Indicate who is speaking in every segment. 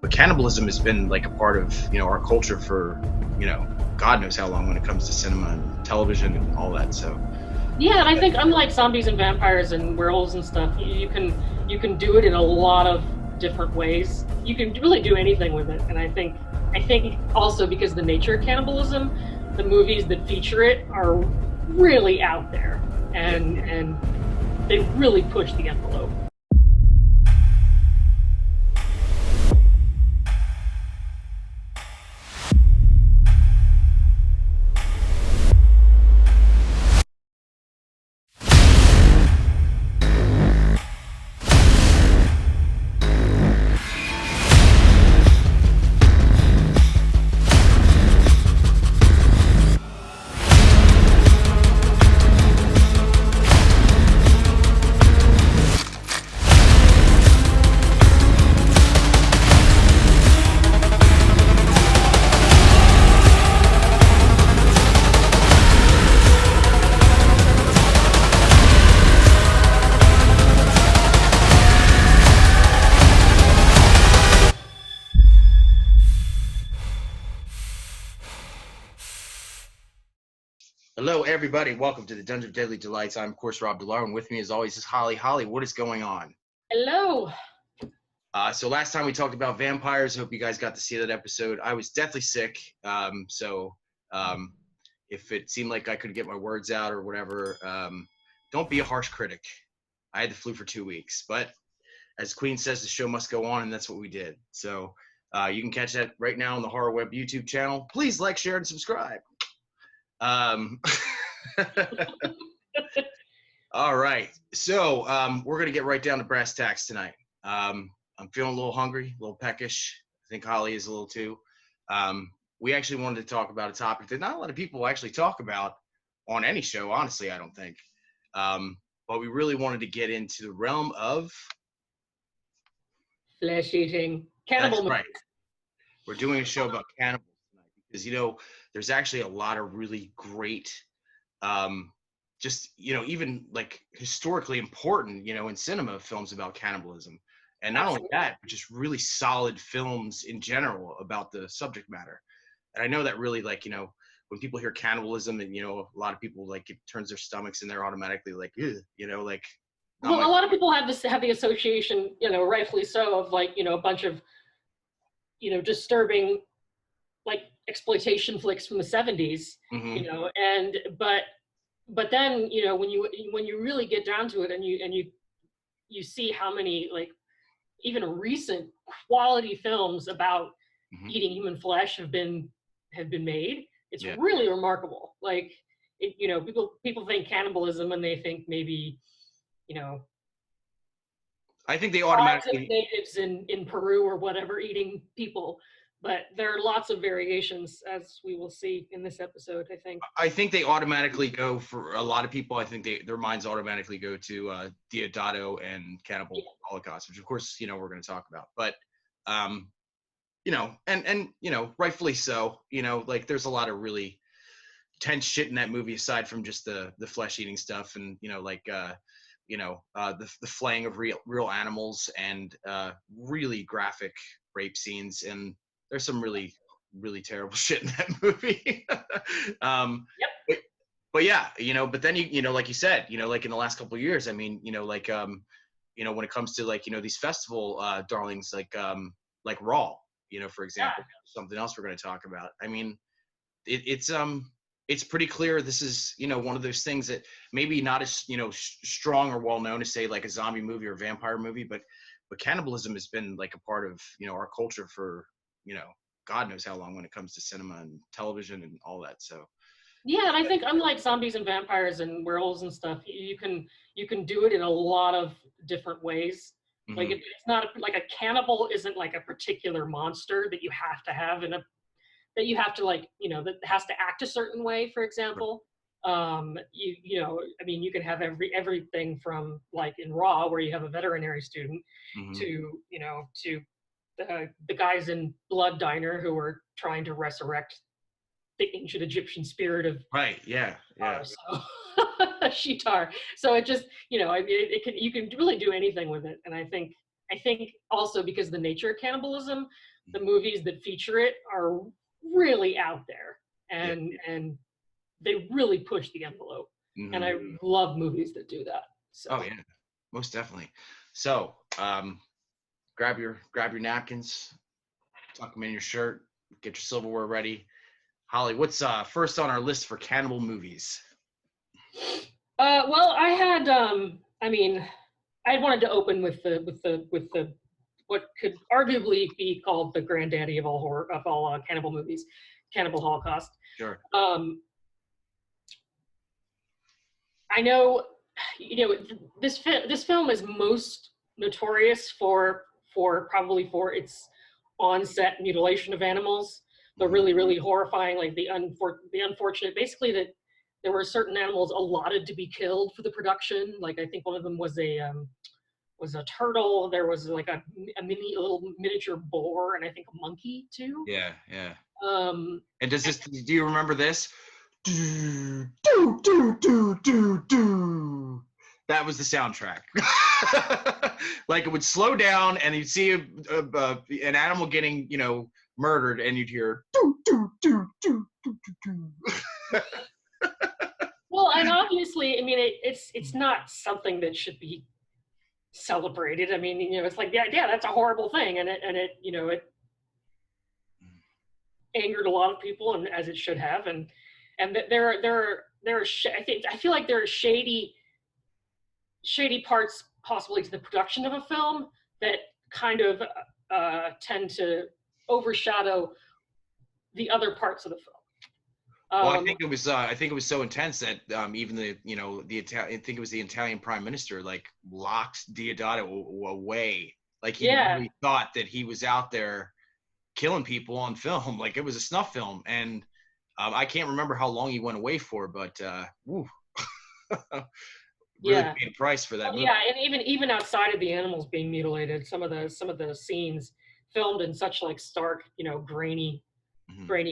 Speaker 1: but cannibalism has been like a part of our culture for God knows how long when it comes to cinema and television and all that. So
Speaker 2: yeah, and I think unlike zombies and vampires and werewolves and stuff, you can do it in a lot of different ways. You can really do anything with it, and I think also because of the nature of cannibalism, the movies that feature it are really out there, and they really push the envelope.
Speaker 1: hello everybody, welcome to the Dungeon of Deadly Delights. I'm of course Rob DiLauro, and with me as always is Holly. Holly, what is going on?
Speaker 2: Hello.
Speaker 1: So last time we talked about vampires. Hope you guys got to see that episode. I was deathly sick, so if it seemed like I couldn't get my words out or whatever, don't be a harsh critic. I had the flu for 2 weeks, but as Queen says, the show must go on, and that's what we did. So you can catch that right now on the HorrorWeb YouTube channel. Please like, share, and subscribe. All right, so we're gonna get right down to brass tacks tonight. I'm feeling a little hungry, a little peckish. I think Holly is a little too. We actually wanted to talk about a topic that not a lot of people actually talk about on any show, honestly, I don't think. But we really wanted to get into the realm of
Speaker 2: Flesh-eating cannibal.
Speaker 1: That's right. We're doing a show about cannibals tonight because there's actually a lot of really great, just even like historically important, in cinema films about cannibalism, and not only that, but just really solid films in general about the subject matter. And I know that really, like, when people hear cannibalism, and a lot of people, like, it turns their stomachs and they're automatically like, ew, like.
Speaker 2: Well, a lot of people have the association, rightfully so, of like, a bunch of, disturbing, like, exploitation flicks from the 70s,
Speaker 1: Mm-hmm.
Speaker 2: but then, when you really get down to it, and you see how many, like, even recent quality films about
Speaker 1: Mm-hmm.
Speaker 2: eating human flesh have been made, it's
Speaker 1: Yeah.
Speaker 2: really remarkable. Like, people think cannibalism and they think maybe,
Speaker 1: I think they automatically
Speaker 2: natives in Peru or whatever eating people, but there are lots of variations, as we will see in this episode.
Speaker 1: I think they automatically go, for a lot of people, I think their minds automatically go to Diodato and Cannibal Holocaust, which of course we're going to talk about. But and rightfully so. Like, there's a lot of really tense shit in that movie, aside from just the flesh eating stuff, and the flaying of real animals, and really graphic rape scenes, and there's some really terrible shit in that movie.
Speaker 2: Yep.
Speaker 1: But yeah, but then like you said, like in the last couple of years, I mean, like when it comes to, like, these festival darlings, like Raw, for example, something else we're going to talk about. I mean, it's pretty clear this is, one of those things that maybe not as, strong or well known as, say, like a zombie movie or a vampire movie, but cannibalism has been like a part of, our culture for, God knows how long when it comes to cinema and television and all that. So
Speaker 2: yeah, and I think unlike zombies and vampires and werewolves and stuff, you can do it in a lot of different ways.
Speaker 1: Mm-hmm.
Speaker 2: Like, it's not like a cannibal isn't like a particular monster that you have to have that you have to, like, that has to act a certain way, for example. I mean, you can have everything from, like, in Raw, where you have a veterinary student,
Speaker 1: Mm-hmm.
Speaker 2: to the guys in Blood Diner who are trying to resurrect the ancient Egyptian spirit of
Speaker 1: right. Yeah.
Speaker 2: Shitar. So it just, you can really do anything with it, and I think think also because of the nature of cannibalism, the movies that feature it are really out there, and they really push the envelope.
Speaker 1: Mm-hmm.
Speaker 2: And I love movies that do that. So.
Speaker 1: Oh yeah, most definitely. So grab your napkins, tuck them in your shirt, get your silverware ready. Holly, what's first on our list for cannibal movies?
Speaker 2: Well, I had I wanted to open with the what could arguably be called the granddaddy of all horror, of all cannibal movies, Cannibal Holocaust.
Speaker 1: Sure.
Speaker 2: I know, this film is most notorious for its on-set mutilation of animals, the really, really horrifying, like the unfortunate, basically that there were certain animals allotted to be killed for the production. Like I think one of them was a turtle. There was like a little miniature boar, and I think a monkey too.
Speaker 1: Yeah, yeah.
Speaker 2: And
Speaker 1: do you remember this? That was the soundtrack. Like it would slow down, and you'd see an animal getting, murdered, and you'd hear.
Speaker 2: Well, and obviously, I mean, it's not something that should be celebrated. I mean, it's like, yeah, that's a horrible thing, and it angered a lot of people, and as it should have, and there are I feel like there are shady parts possibly to the production of a film that kind of tend to overshadow the other parts of the film.
Speaker 1: Well, I think it was so intense that even I think it was the Italian Prime Minister like locked Deodato away. Like he really thought that he was out there killing people on film, like it was a snuff film, and I can't remember how long he went away for, but really paid a price for that movie.
Speaker 2: Yeah, and even outside of the animals being mutilated, some of the scenes filmed in such like stark, grainy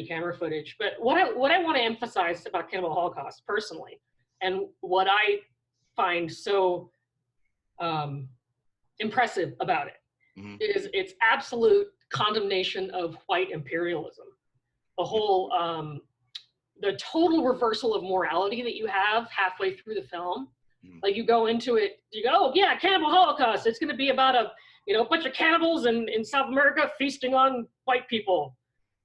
Speaker 2: camera footage. But what I want to emphasize about Cannibal Holocaust personally, and what I find so impressive about it, is its absolute condemnation of white imperialism. The whole the total reversal of morality that you have halfway through the film. Like you go into it, you go, oh yeah, Cannibal Holocaust. It's going to be about a bunch of cannibals in South America feasting on white people.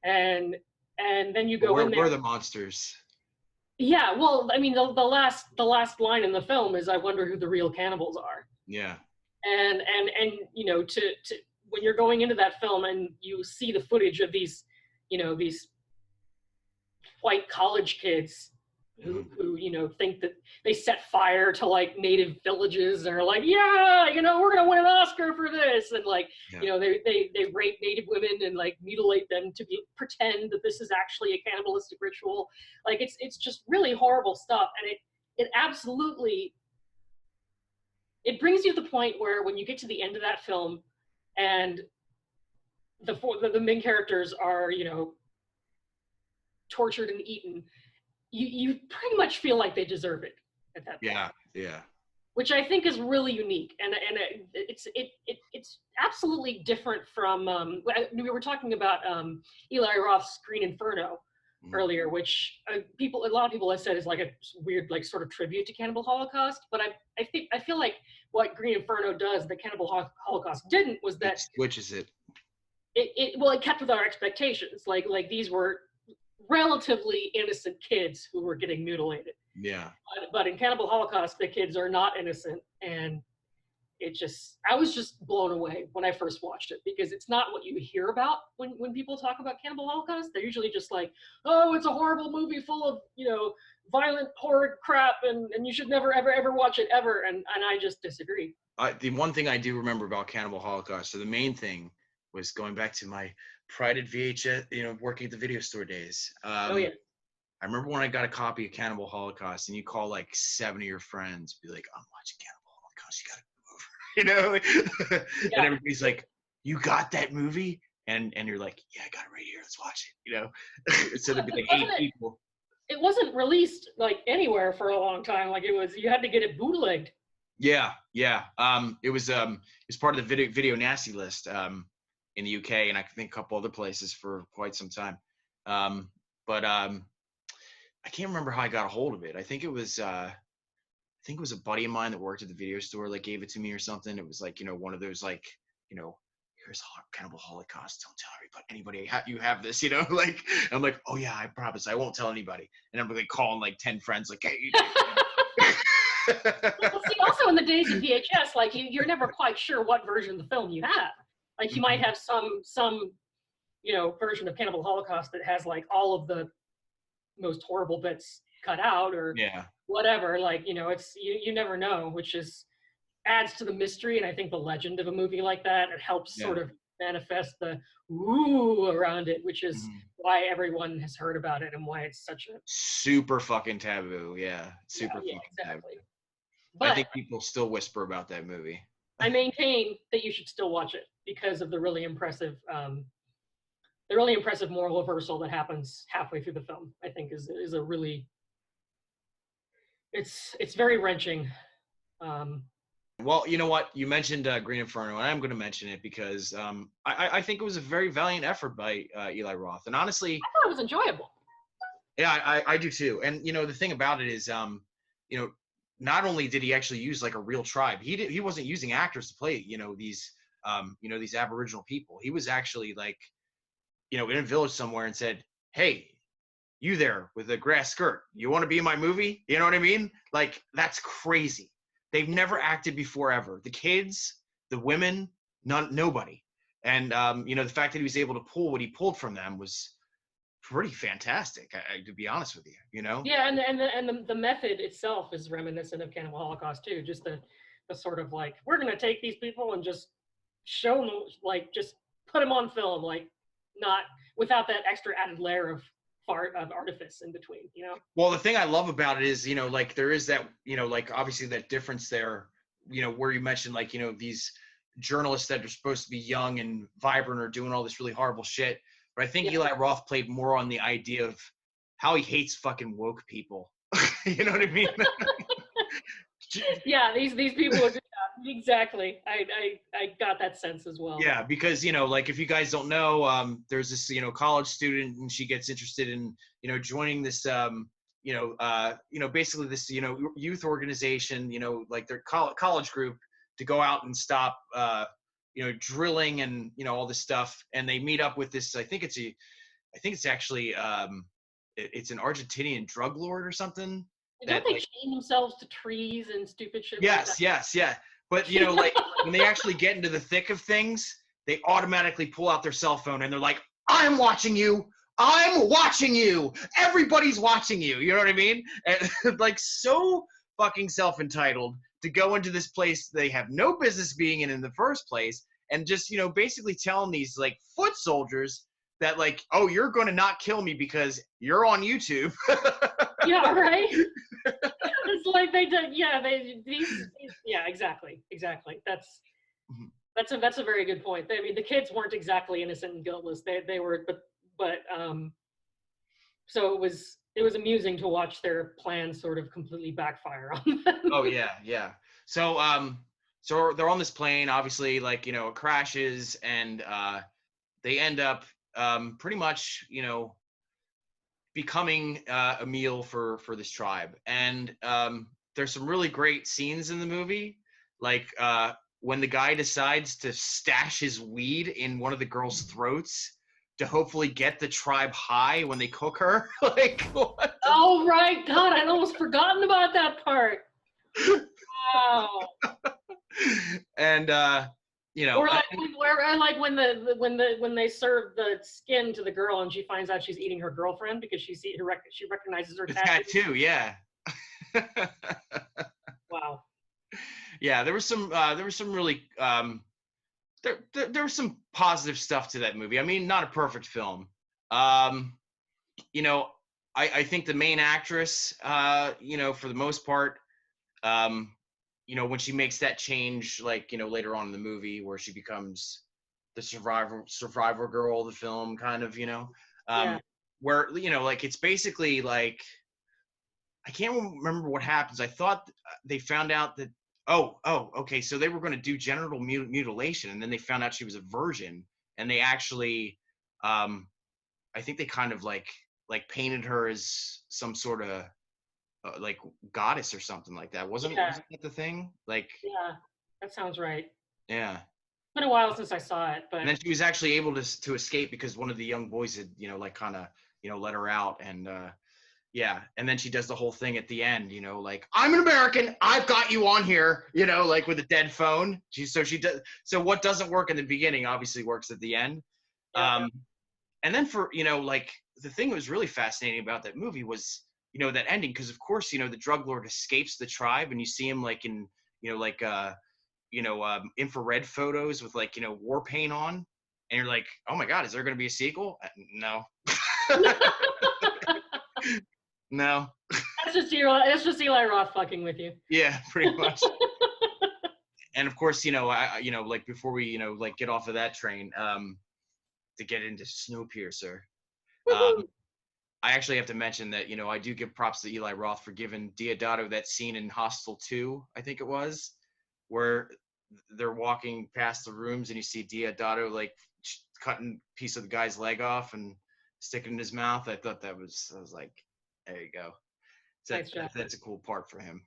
Speaker 2: And then you go in there.
Speaker 1: We're the monsters.
Speaker 2: Yeah, well, I mean, the last line in the film is, "I wonder who the real cannibals are."
Speaker 1: Yeah.
Speaker 2: And to when you're going into that film and you see the footage of these white college kids who think that they set fire to like native villages and are like, yeah, we're gonna win an Oscar for this, and like they rape native women and like mutilate them to pretend that this is actually a cannibalistic ritual. Like it's just really horrible stuff, and it absolutely brings you to the point where when you get to the end of that film and the main characters are tortured and eaten, you pretty much feel like they deserve it at that point.
Speaker 1: Yeah.
Speaker 2: Which I think is really unique, and it's absolutely different from we were talking about Eli Roth's Green Inferno earlier, which a lot of people have said is like a weird like sort of tribute to Cannibal Holocaust, but I feel like what Green Inferno does that Cannibal Holocaust didn't was that
Speaker 1: it switches it.
Speaker 2: It kept with our expectations, like these were relatively innocent kids who were getting mutilated.
Speaker 1: Yeah.
Speaker 2: But in Cannibal Holocaust, the kids are not innocent, and I was just blown away when I first watched it, because it's not what you hear about when people talk about Cannibal Holocaust. They're usually just like, oh, it's a horrible movie full of, violent, horrid crap, and you should never, ever, ever watch it ever. And I just disagree.
Speaker 1: The one thing I do remember about Cannibal Holocaust, so the main thing was going back to my prided VHS, working at the video store days.
Speaker 2: Oh yeah.
Speaker 1: I remember when I got a copy of Cannibal Holocaust, and you call like 7 of your friends, be like, I'm watching Cannibal Holocaust, you gotta come over,
Speaker 2: Yeah.
Speaker 1: And everybody's like, you got that movie? And you're like, yeah, I got it right here, let's watch it, So there'd be like 8 people.
Speaker 2: It wasn't released like anywhere for a long time. Like you had to get it bootlegged.
Speaker 1: Yeah, yeah. It was part of the video nasty list in the UK, and I think a couple other places for quite some time. But I can't remember how I got a hold of it. I think it was a buddy of mine that worked at the video store that gave it to me or something. It was like, one of those like, here's Cannibal Holocaust. Don't tell anybody you have this, like, I'm like, oh yeah, I promise I won't tell anybody. And I'm like calling like 10 friends like, hey.
Speaker 2: Well, see, also in the days of VHS, like you're never quite sure what version of the film you have. Like you might have some version of Cannibal Holocaust that has like all of the most horrible bits cut out or whatever. Like, it's you never know, which adds to the mystery, and I think the legend of a movie like that, it helps sort of manifest the ooh around it, which is why everyone has heard about it and why it's such a
Speaker 1: super fucking taboo. Super fucking taboo. But I think people still whisper about that movie.
Speaker 2: I maintain that you should still watch it because of the really impressive moral reversal that happens halfway through the film. I think is a really it's very wrenching.
Speaker 1: Well, you know what? You mentioned Green Inferno, and I'm going to mention it because I think it was a very valiant effort by Eli Roth. And honestly,
Speaker 2: I thought it was enjoyable.
Speaker 1: Yeah, I do too. And, the thing about it is, not only did he actually use like a real tribe, he wasn't using actors to play, these Aboriginal people. He was actually like, in a village somewhere and said, hey, you there with a grass skirt, you want to be in my movie? You know what I mean? Like, that's crazy. They've never acted before ever. The kids, the women, nobody. And, the fact that he was able to pull what he pulled from them was pretty fantastic, to be honest with you,
Speaker 2: Yeah, and the method itself is reminiscent of Cannibal Holocaust too. Just the sort of like, we're going to take these people and just show them, like, just put them on film, like, not without that extra added layer of artifice in between,
Speaker 1: Well, the thing I love about it is, like there is that, like obviously that difference there, where you mentioned like, these journalists that are supposed to be young and vibrant are doing all this really horrible shit. But I think Eli Roth played more on the idea of how he hates fucking woke people. You know what I mean?
Speaker 2: Yeah, these people are exactly. I got that sense as well.
Speaker 1: Yeah, because like if you guys don't know, there's this college student, and she gets interested in joining this basically this youth organization, like their college group, to go out and stop drilling and all this stuff. And they meet up with this, I think it's actually it's an Argentinian drug lord or something.
Speaker 2: Don't they chain themselves to trees and stupid shit?
Speaker 1: Yes, yeah. But like when they actually get into the thick of things, they automatically pull out their cell phone and they're like, I'm watching you. Everybody's watching you. You know what I mean? And like so fucking self-entitled to go into this place they have no business being in the first place, and just basically telling these like foot soldiers that like, oh, you're going to not kill me because you're on YouTube.
Speaker 2: Yeah, right. It's like they did. Yeah, yeah, exactly. That's a very good point. I mean, the kids weren't exactly innocent and guiltless. They were, but so it was amusing to watch their plans sort of completely backfire on them.
Speaker 1: Oh yeah. So so they're on this plane, obviously, like it crashes, and they end up pretty much becoming a meal for this tribe. And there's some really great scenes in the movie, like when the guy decides to stash his weed in one of the girls' throats to hopefully get the tribe high when they cook her. Like, what?
Speaker 2: Oh right, God, I'd almost forgotten about that part. Wow.
Speaker 1: And
Speaker 2: or like when they serve the skin to the girl and she finds out she's eating her girlfriend because she recognizes her
Speaker 1: tattoo. Yeah.
Speaker 2: Wow.
Speaker 1: Yeah, there was some really there was some positive stuff to that movie. I mean, not a perfect film. I think the main actress, for the most part, when she makes that change, like, later on in the movie where she becomes the survivor girl of the film, kind of, where, like, it's basically like, I can't remember what happens. I thought they found out that Okay. So they were going to do genital mutilation, and then they found out she was a virgin, and they actually, I think they kind of like painted her as some sort of like goddess or something like that. Wasn't that the thing? Like,
Speaker 2: yeah, that sounds right.
Speaker 1: yeah.
Speaker 2: It's been a while since I saw it, but
Speaker 1: And then she was actually able to escape because one of the young boys had, like kind of, let her out, and yeah. And then she does the whole thing at the end, like, I'm an American, I've got you on here, like with a dead phone. She does. So what doesn't work in the beginning obviously works at the end.
Speaker 2: yeah.
Speaker 1: And then for, like, the thing that was really fascinating about that movie was, that ending, because of course, the drug lord escapes the tribe, and you see him like in, like infrared photos with like, war paint on, and you're like, oh my God, is there going to be a sequel? No. No.
Speaker 2: That's just Eli Roth fucking with you.
Speaker 1: Yeah, pretty much. And of course, like before we, like get off of that train, to get into Snowpiercer, I actually have to mention that, I do give props to Eli Roth for giving Diodato that scene in Hostel 2, I think it was, where they're walking past the rooms and you see Diodato like cutting a piece of the guy's leg off and sticking it in his mouth. I thought I was like, there you go. So that's a cool part for him.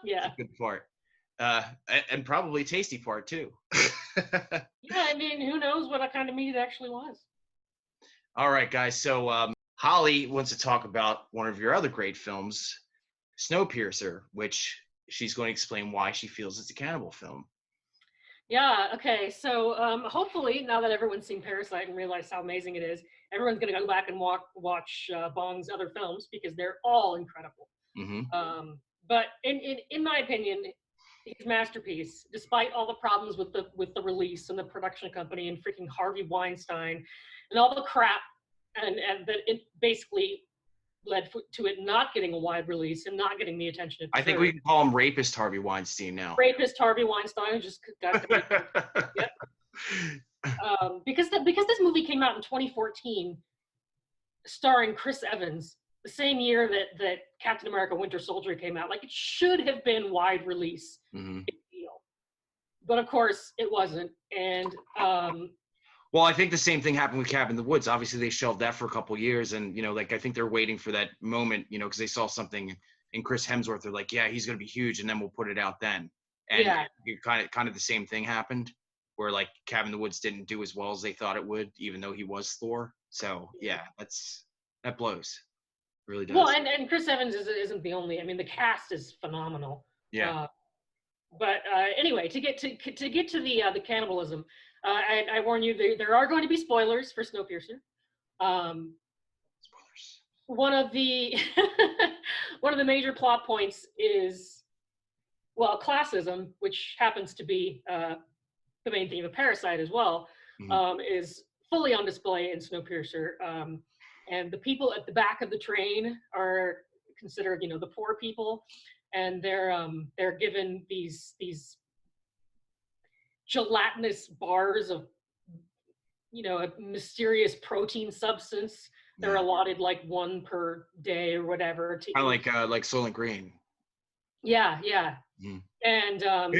Speaker 2: Yeah.
Speaker 1: Good part. And probably tasty part too.
Speaker 2: Yeah, I mean, who knows what kind of meat it actually was.
Speaker 1: All right, guys. So Holly wants to talk about one of your other great films, Snowpiercer, which she's going to explain why she feels it's a cannibal film.
Speaker 2: Yeah, okay. So hopefully, now that everyone's seen Parasite and realized how amazing it is, everyone's going to go back and watch Bong's other films because they're all incredible.
Speaker 1: Mm-hmm.
Speaker 2: But in my opinion, his masterpiece, despite all the problems with the release and the production company and freaking Harvey Weinstein and all the crap, and that it basically led to it not getting a wide release and not getting the attention it deserved.
Speaker 1: I think we can call him Rapist Harvey Weinstein now.
Speaker 2: Rapist Harvey Weinstein just got to yep. Because this movie came out in 2014, starring Chris Evans, the same year that Captain America: Winter Soldier came out. Like, it should have been wide release.
Speaker 1: Mm-hmm.
Speaker 2: Deal. But of course it wasn't. And
Speaker 1: well, I think the same thing happened with Cabin in the Woods. Obviously, they shelved that for a couple of years, and like I think they're waiting for that moment, because they saw something in Chris Hemsworth. They're like, yeah, he's going to be huge, and then we'll put it out then. And
Speaker 2: yeah,
Speaker 1: kind of the same thing happened, where like Cabin in the Woods didn't do as well as they thought it would, even though he was Thor. So yeah, that blows, it really does.
Speaker 2: Well, and Chris Evans isn't the only. I mean, the cast is phenomenal.
Speaker 1: Yeah.
Speaker 2: But anyway, to get to the cannibalism. I warn you, there are going to be spoilers for Snowpiercer.
Speaker 1: Spoilers.
Speaker 2: One of the major plot points is, well, classism, which happens to be the main theme of Parasite as well, mm-hmm. Is fully on display in Snowpiercer. And the people at the back of the train are considered, the poor people, and they're given these gelatinous bars of, a mysterious protein substance. They're allotted like one per day or whatever.
Speaker 1: Kind of like Soylent Green.
Speaker 2: Yeah. Mm. And so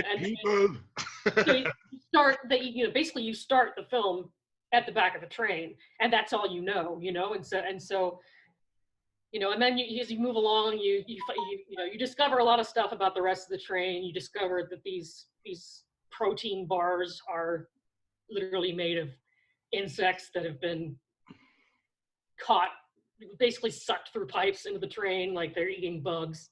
Speaker 2: you start the film at the back of the train, and that's all and so and then as you move along, you discover a lot of stuff about the rest of the train. You discover that these protein bars are literally made of insects that have been caught, basically sucked through pipes into the train, like they're eating bugs.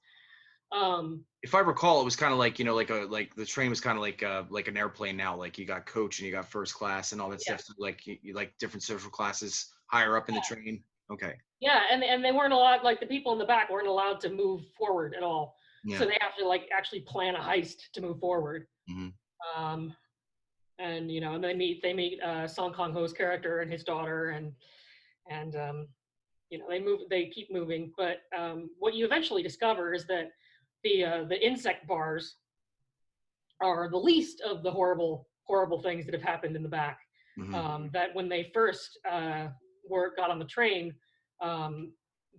Speaker 1: If I recall, it was kind of like, like the train was kind of like an airplane now. Like you got coach and you got first class and all that stuff. So like you like different social classes higher up in the train. Okay.
Speaker 2: Yeah, and they weren't allowed, like the people in the back weren't allowed to move forward at all. Yeah. So they have to like actually plan a heist to move forward.
Speaker 1: Mm-hmm.
Speaker 2: And and they meet Song Kang-ho's character and his daughter, and they keep moving. But what you eventually discover is that the insect bars are the least of the horrible things that have happened in the back. Mm-hmm. That when they first got on the train,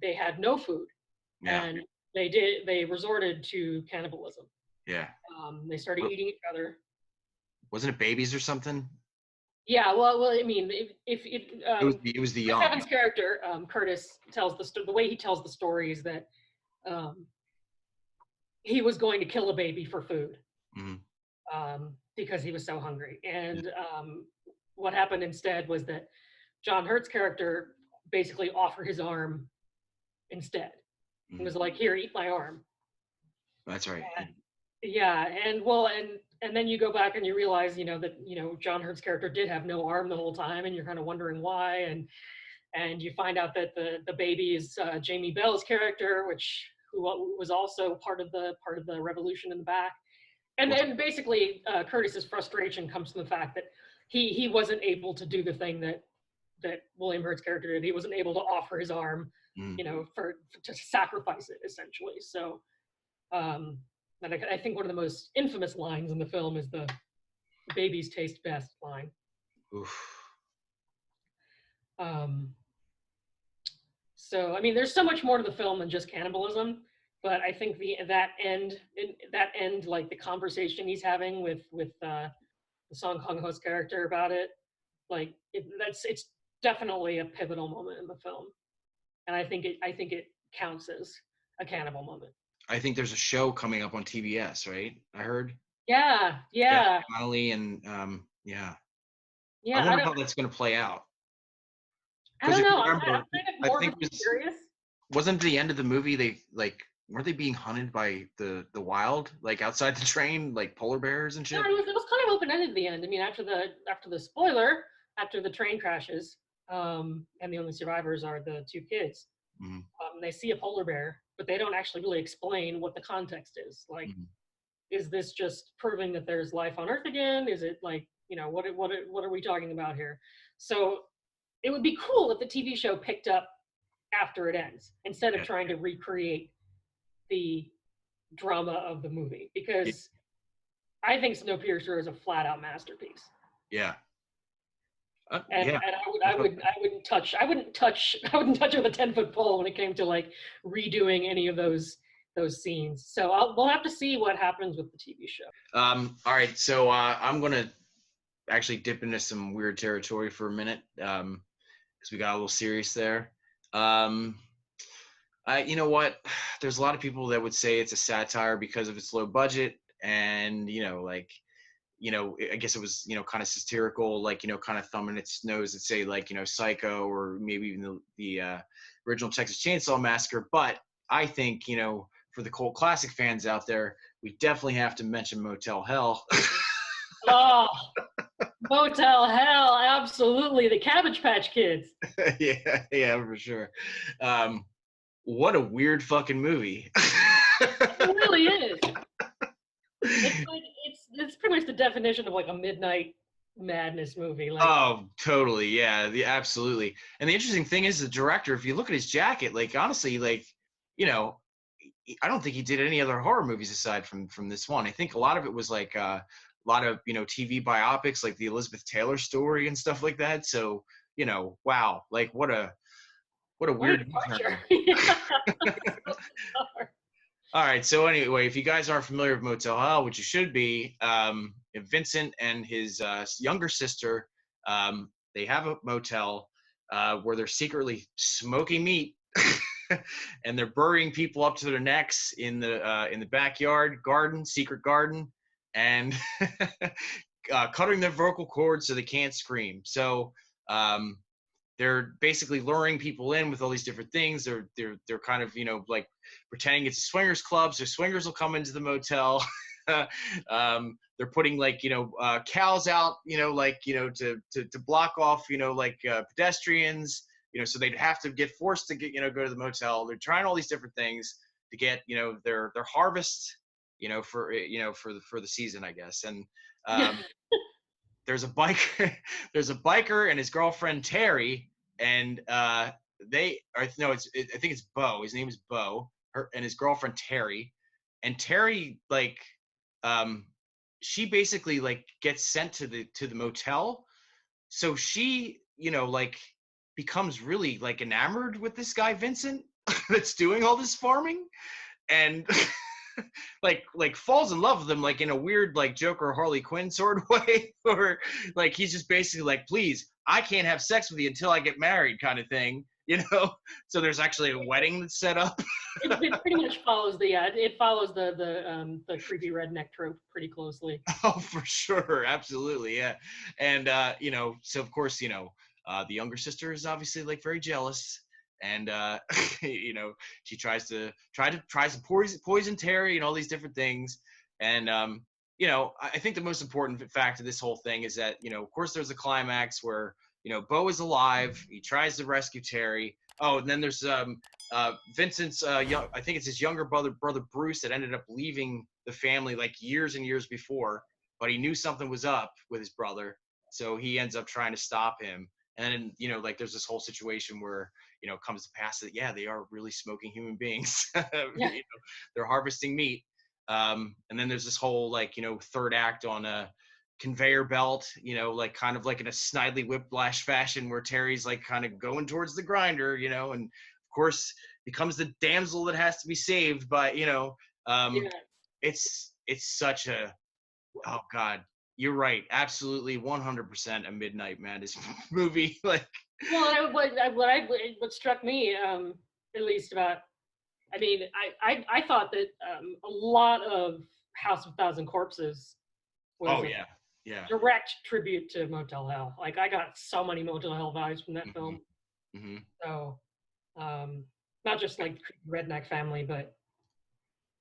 Speaker 2: they had no food, and they resorted to cannibalism.
Speaker 1: Yeah.
Speaker 2: They started eating each other.
Speaker 1: Wasn't it babies or something?
Speaker 2: Yeah, well, I mean, if
Speaker 1: It was the
Speaker 2: Chris
Speaker 1: young.
Speaker 2: Evans' character, Curtis, tells the way he tells the story is that he was going to kill a baby for food because he was so hungry. And what happened instead was that John Hurt's character basically offered his arm instead. He was like, "Here, eat my arm."
Speaker 1: That's right.
Speaker 2: And then you go back and you realize, that John Hurt's character did have no arm the whole time, and you're kind of wondering why. And you find out that the baby is Jamie Bell's character, who was also part of the revolution in the back. And then basically Curtis's frustration comes from the fact that he wasn't able to do the thing that William Hurt's character did. He wasn't able to offer his arm, to sacrifice it essentially. So, and I think one of the most infamous lines in the film is the "babies taste best" line.
Speaker 1: Oof.
Speaker 2: So, I mean, there's so much more to the film than just cannibalism, but I think that end, like the conversation he's having with the Song Kang Ho's character about it, like it's definitely a pivotal moment in the film, and I think it counts as a cannibal moment.
Speaker 1: I think there's a show coming up on TBS, right? I heard.
Speaker 2: Yeah.
Speaker 1: Connolly and
Speaker 2: Yeah.
Speaker 1: I wonder how that's going to play out.
Speaker 2: I don't know.
Speaker 1: Remember,
Speaker 2: I'm kind of more curious.
Speaker 1: Wasn't the end of the movie weren't they being hunted by the wild, like outside the train, like polar bears and shit?
Speaker 2: Yeah, it was kind of open-ended at the end. I mean, after the spoiler, after the train crashes, and the only survivors are the two kids. They see a polar bear, but they don't actually really explain what the context is. Like, is this just proving that there's life on Earth again? Is it like, what are we talking about here? So it would be cool if the TV show picked up after it ends, instead of trying to recreate the drama of the movie, because I think Snowpiercer is a flat-out masterpiece.
Speaker 1: Yeah.
Speaker 2: And I wouldn't touch it with a 10-foot pole when it came to like redoing any of those scenes. So we'll have to see what happens with the TV show.
Speaker 1: All right, so I'm gonna actually dip into some weird territory for a minute, because we got a little serious there. You know what? There's a lot of people that would say it's a satire because of its low budget, and I guess it was, kind of satirical, like, kind of thumbing its nose and say, like, Psycho, or maybe even the original Texas Chainsaw Massacre. But I think, for the cult classic fans out there, we definitely have to mention Motel Hell.
Speaker 2: Oh, Motel Hell, absolutely. The Cabbage Patch Kids.
Speaker 1: yeah, for sure. What a weird fucking movie.
Speaker 2: It really is. It's pretty much the definition of like a midnight madness movie. Like,
Speaker 1: oh, totally. Yeah, absolutely. And the interesting thing is, the director, if you look at his jacket, like, honestly, like, I don't think he did any other horror movies aside from this one. I think a lot of it was like a lot of, TV biopics, like the Elizabeth Taylor story and stuff like that. So, wow, like what a weird turn. All right, so anyway, if you guys aren't familiar with Motel Hell, which you should be, Vincent and his younger sister, they have a motel where they're secretly smoking meat, and they're burying people up to their necks in the backyard secret garden, and cutting their vocal cords so they can't scream. So they're basically luring people in with all these different things. They're kind of, like pretending it's a swingers club, so swingers will come into the motel. They're putting like, cows out, to block off, pedestrians, so they'd have to get forced to go to the motel. They're trying all these different things to get, their harvest, for the season, I guess. And there's a biker and his girlfriend Terry, and I think it's Bo. His name is Bo. And his girlfriend Terry, and Terry, like, she basically like gets sent to the motel, so she, becomes really like enamored with this guy Vincent that's doing all this farming, and like falls in love with him like in a weird like Joker or Harley Quinn sort of way, or like he's just basically like, please, I can't have sex with you until I get married, kind of thing, you know. So there's actually a wedding that's set up.
Speaker 2: It pretty much follows the creepy redneck trope pretty closely.
Speaker 1: Oh, for sure, absolutely, yeah. And you know, so of course, you know, the younger sister is obviously like very jealous, and you know, she tries to poison Terry and all these different things. And you know, I think the most important fact of this whole thing is that, you know, of course, there's a climax where, you know, Bo is alive. He tries to rescue Terry. Oh, and then there's Vincent's I think it's his younger brother Bruce, that ended up leaving the family like years and years before, but he knew something was up with his brother, so he ends up trying to stop him. And then, you know, like there's this whole situation where, you know, it comes to pass that, yeah, they are really smoking human beings.
Speaker 2: Yeah.
Speaker 1: You know, they're harvesting meat. And then there's this whole like, you know, third act on a conveyor belt, you know, like kind of like in a Snidely Whiplash fashion, where Terry's like kind of going towards the grinder, you know, and of course becomes the damsel that has to be saved by, you know,
Speaker 2: Yeah.
Speaker 1: it's such a, oh God, you're right, absolutely 100% a Midnight Madness movie. Like,
Speaker 2: Well, what struck me, at least about, I mean, I thought that a lot of House of Thousand Corpses was
Speaker 1: oh
Speaker 2: a
Speaker 1: yeah,
Speaker 2: direct tribute to Motel Hell. Like, I got so many Motel Hell vibes from that film.
Speaker 1: mm-hmm.
Speaker 2: So, not just like redneck family, but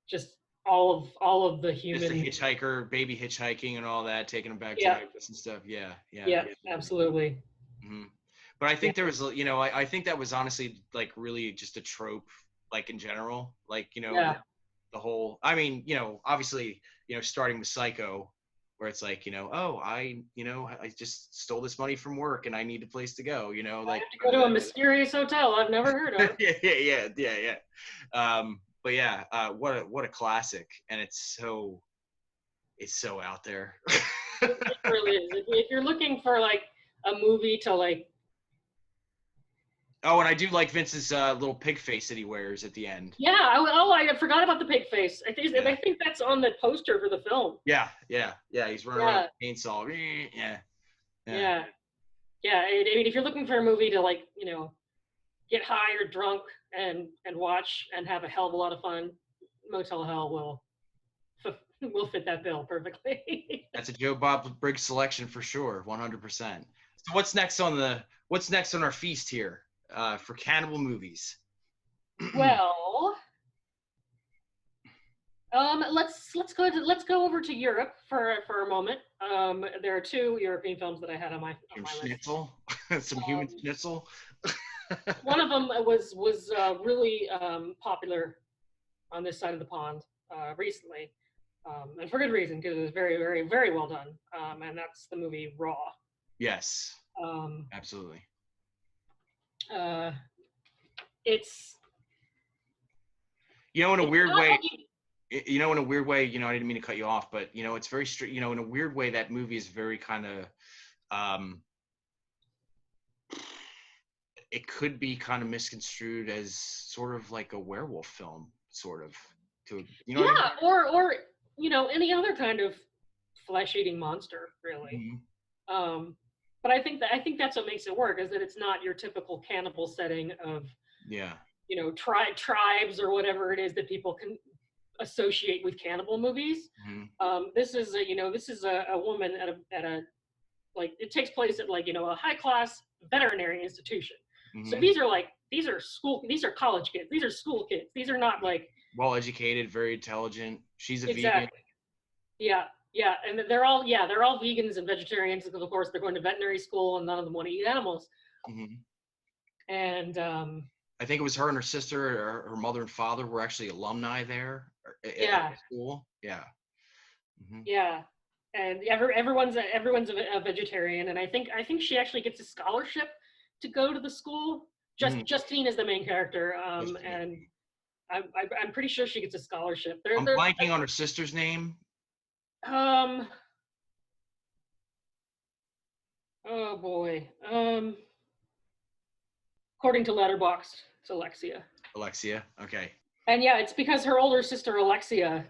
Speaker 2: just all of the human.
Speaker 1: Just the hitchhiker, baby hitchhiking, and all that, taking them back to
Speaker 2: Yeah.
Speaker 1: Memphis and stuff. Yeah.
Speaker 2: Yeah, absolutely.
Speaker 1: Mm-hmm. But I think there was, you know, I think that was honestly like really just a trope, like in general, like, you know,
Speaker 2: Yeah.
Speaker 1: the whole, I mean, you know, obviously, you know, starting with Psycho, where it's like, you know, oh, you know, I just stole this money from work and I need a place to go, you know, like,
Speaker 2: I have to go to a mysterious hotel I've never heard of.
Speaker 1: yeah. But yeah, what a classic, and it's so out there.
Speaker 2: It really is. If you're looking for like a movie to like,
Speaker 1: Oh, and I do like Vince's little pig face that he wears at the end.
Speaker 2: yeah, I forgot about the pig face. I think that's on the poster for the film.
Speaker 1: Yeah. He's running around with a chainsaw.
Speaker 2: Yeah. I mean, if you're looking for a movie to like, you know, get high or drunk and watch and have a hell of a lot of fun, Motel Hell will fit that bill perfectly.
Speaker 1: That's a Joe Bob Briggs selection for sure, 100%. So what's next on our feast here for Cannibal movies?
Speaker 2: Well, let's go over to Europe for a moment. There are two European films that I had on my
Speaker 1: Schnitzel, some human schnitzel.
Speaker 2: One of them was really popular on this side of the pond recently, and for good reason, because it was very, very, very well done. And that's the movie Raw.
Speaker 1: Yes. Absolutely.
Speaker 2: It's,
Speaker 1: you know, in a weird way. You know, in a weird way, you know, I didn't mean to cut you off, but, you know, it's very strict, you know, in a weird way, that movie is very kind of, it could be kind of misconstrued as sort of like a werewolf film, sort of, to, you know.
Speaker 2: Yeah, what I mean? or you know, any other kind of flesh-eating monster, really.
Speaker 1: Mm-hmm.
Speaker 2: But I think that's what makes it work, is that it's not your typical cannibal setting of,
Speaker 1: yeah,
Speaker 2: you know, tribes or whatever it is that people can associate with cannibal movies.
Speaker 1: Mm-hmm.
Speaker 2: This is a woman at a like, it takes place at like, you know, a high class veterinary institution. Mm-hmm. So these are college kids. These are school kids. These are not like
Speaker 1: well educated, very intelligent. She's a
Speaker 2: exactly.
Speaker 1: vegan.
Speaker 2: Yeah, and they're all vegans and vegetarians because of course they're going to veterinary school and none of them want to eat animals. Mm-hmm. And
Speaker 1: I think it was her and her sister, or her mother and father were actually alumni there. At school. Yeah. Mm-hmm.
Speaker 2: Yeah, and everyone's a vegetarian, and I think she actually gets a scholarship to go to the school. Justine is the main character, and I'm pretty sure she gets a scholarship.
Speaker 1: I'm blanking on her sister's name.
Speaker 2: Oh boy. According to Letterboxd, it's Alexia.
Speaker 1: Alexia. Okay.
Speaker 2: And yeah, it's because her older sister Alexia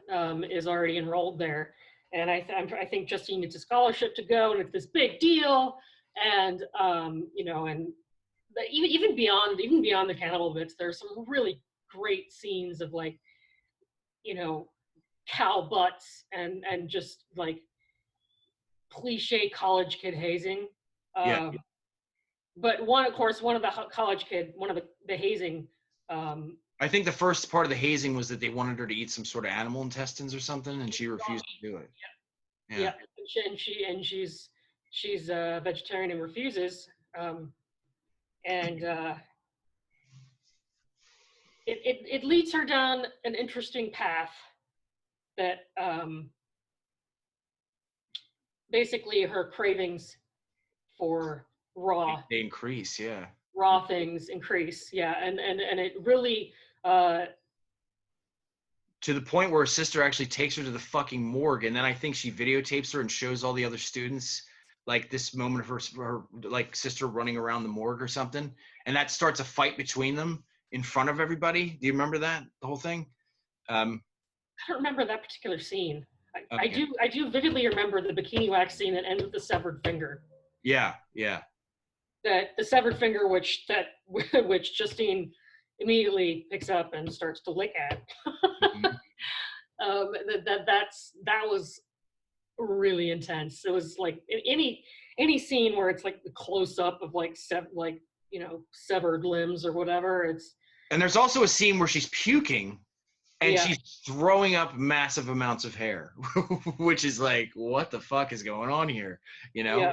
Speaker 2: is already enrolled there, and I think Justine gets a scholarship to go, and it's this big deal. And you know, and even beyond the cannibal bits, there's some really great scenes of like, you know, cow butts and just like cliche college kid hazing.
Speaker 1: Yeah.
Speaker 2: But one of the college kid, one of the hazing.
Speaker 1: I think the first part of the hazing was that they wanted her to eat some sort of animal intestines or something, and she refused to do it.
Speaker 2: Yeah, she's a vegetarian and refuses. And it leads her down an interesting path that basically her cravings for
Speaker 1: They increase, yeah.
Speaker 2: Raw things increase, yeah, and it really
Speaker 1: to the point where her sister actually takes her to the fucking morgue, and then I think she videotapes her and shows all the other students like this moment of her like sister running around the morgue or something, and that starts a fight between them in front of everybody. Do you remember that, the whole thing?
Speaker 2: I don't remember that particular scene.
Speaker 1: Okay.
Speaker 2: I do vividly remember the bikini wax scene that ends with the severed finger.
Speaker 1: Yeah.
Speaker 2: That the severed finger, which Justine immediately picks up and starts to lick at.
Speaker 1: Mm-hmm.
Speaker 2: That was really intense. It was like any scene where it's like the close up of like severed limbs or whatever.
Speaker 1: And there's also a scene where she's puking and
Speaker 2: yeah.
Speaker 1: she's throwing up massive amounts of hair, which is like, what the fuck is going on here? You know?
Speaker 2: Yeah.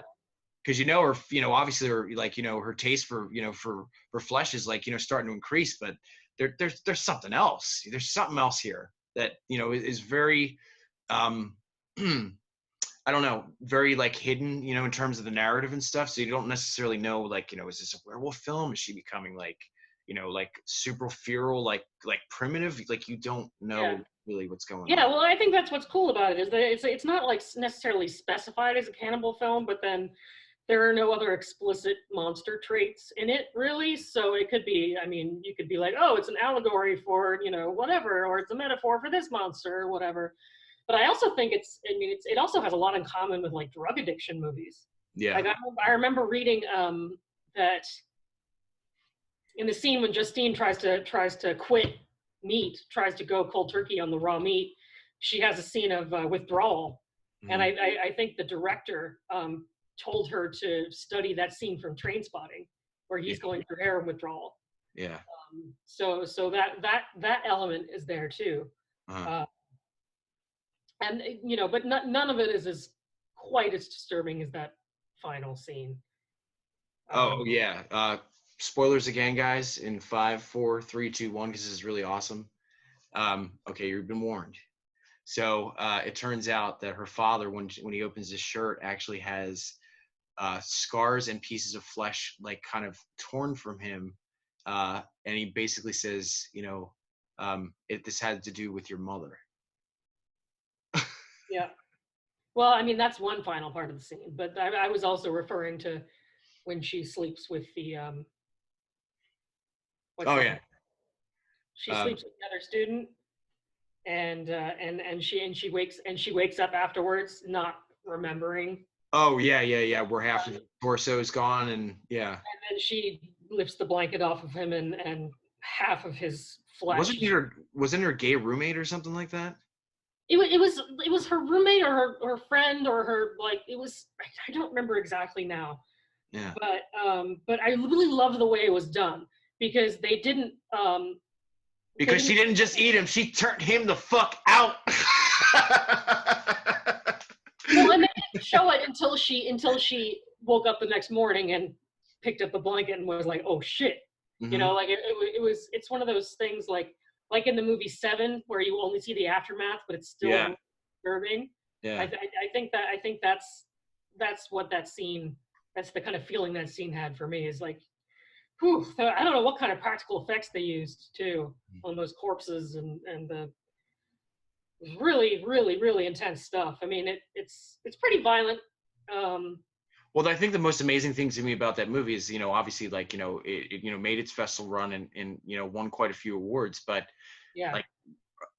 Speaker 1: Because her, obviously her, like, her taste for, for flesh is like, starting to increase, but there's something else. There's something else here that, is very, I don't know, very like hidden, in terms of the narrative and stuff. So you don't necessarily know, like, is this a werewolf film? Is she becoming like, like super feral, like primitive? Like you don't know really what's going on.
Speaker 2: Yeah, well, I think that's what's cool about it is that it's not like necessarily specified as a cannibal film, but then there are no other explicit monster traits in it, really. So it could be, you could be like, oh, it's an allegory for, whatever, or it's a metaphor for this monster or whatever. But I also think it also has a lot in common with like drug addiction movies.
Speaker 1: Yeah.
Speaker 2: Like I remember reading that in the scene when Justine tries to quit meat, tries to go cold turkey on the raw meat, she has a scene of withdrawal. Mm-hmm. And I think the director told her to study that scene from Trainspotting, where he's going through heroin withdrawal.
Speaker 1: Yeah.
Speaker 2: So that element is there too.
Speaker 1: Uh-huh.
Speaker 2: And but none of it is as quite as disturbing as that final scene.
Speaker 1: Oh yeah. Spoilers again, guys, in 5, 4, 3, 2, 1, because this is really awesome. Okay, you've been warned. So it turns out that her father, when he opens his shirt, actually has scars and pieces of flesh like kind of torn from him, and he basically says, this had to do with your mother.
Speaker 2: Yeah. Well, that's one final part of the scene, but I was also referring to when she sleeps with the she sleeps with another student, and she wakes up afterwards not remembering.
Speaker 1: Oh yeah, where half of the torso is gone, and yeah.
Speaker 2: And then she lifts the blanket off of him, and half of his flesh.
Speaker 1: Wasn't her gay roommate or something like that?
Speaker 2: It was her roommate or her friend or her, like, it was, I don't remember exactly now.
Speaker 1: Yeah.
Speaker 2: But I really love the way it was done, because they didn't
Speaker 1: because she didn't just eat him, she turned him the fuck out.
Speaker 2: Well, and they didn't show it until she woke up the next morning and picked up the blanket and was like, oh shit. Mm-hmm. Like it's one of those things like in the movie Seven, where you only see the aftermath, but it's still disturbing.
Speaker 1: Yeah.
Speaker 2: I think that's what that scene, that's the kind of feeling that scene had for me, is like, whew, I don't know what kind of practical effects they used too on those corpses, and the really, really, really intense stuff. It's pretty violent.
Speaker 1: Well, I think the most amazing thing to me about that movie is, obviously, like, it made its festival run and won quite a few awards, but
Speaker 2: Yeah.
Speaker 1: Like,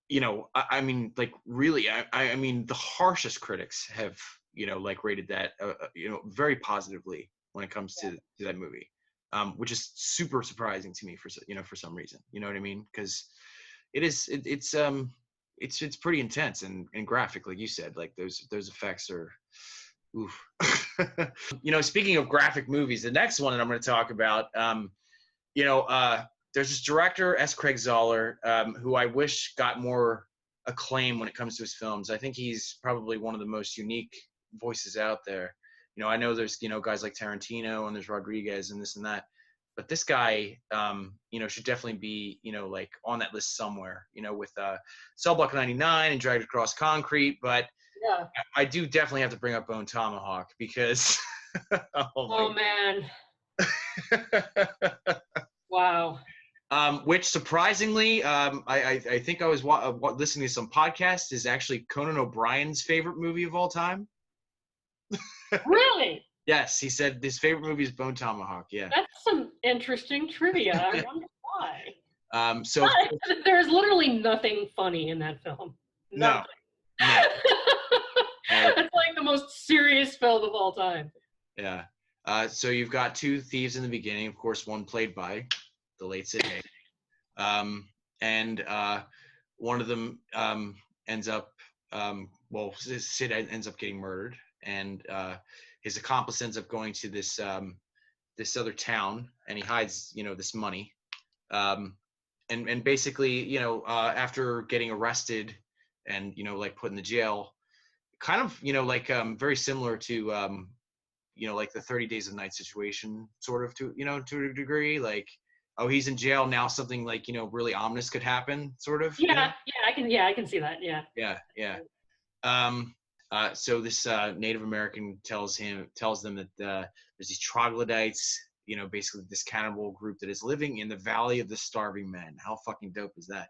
Speaker 1: you know, I mean, like really, I mean, the harshest critics have, you know, like rated that, you know, very positively when it comes to that movie, which is super surprising to me you know, for some reason, you know what I mean? Because it's pretty intense and graphic, like you said, like those effects are, oof. You know, speaking of graphic movies, the next one that I'm going to talk about, you know, there's this director, S. Craig Zahler, who I wish got more acclaim when it comes to his films. I think he's probably one of the most unique voices out there. You know, I know there's, you know, guys like Tarantino and there's Rodriguez and this and that, but this guy, you know, should definitely be, you know, like on that list somewhere, you know, with Cell Block 99 and Dragged Across Concrete. But
Speaker 2: Yeah.
Speaker 1: I do definitely have to bring up Bone Tomahawk because,
Speaker 2: oh man. Wow.
Speaker 1: Which surprisingly, I think I was listening to some podcasts, is actually Conan O'Brien's favorite movie of all time.
Speaker 2: Really?
Speaker 1: Yes, he said his favorite movie is Bone Tomahawk. Yeah.
Speaker 2: That's some interesting trivia. I wonder why.
Speaker 1: So
Speaker 2: there's literally nothing funny in that film. Nothing.
Speaker 1: No.
Speaker 2: It's like the most serious film of all time.
Speaker 1: Yeah. So you've got two thieves in the beginning, of course, one played by the late Sid Haig. And one of them ends up, Sid ends up getting murdered, and his accomplice ends up going to this other town, and he hides, you know, this money. And basically, you know, after getting arrested and, you know, like put in the jail, kind of, you know, like very similar to, you know, like the 30 Days of Night situation, sort of, to, you know, to a degree, like, oh, he's in jail now, something like, you know, really ominous could happen, sort of.
Speaker 2: Yeah,
Speaker 1: you know?
Speaker 2: I can see that. Yeah.
Speaker 1: Yeah. So this Native American tells them that there's these troglodytes, you know, basically this cannibal group that is living in the Valley of the Starving Men. How fucking dope is that?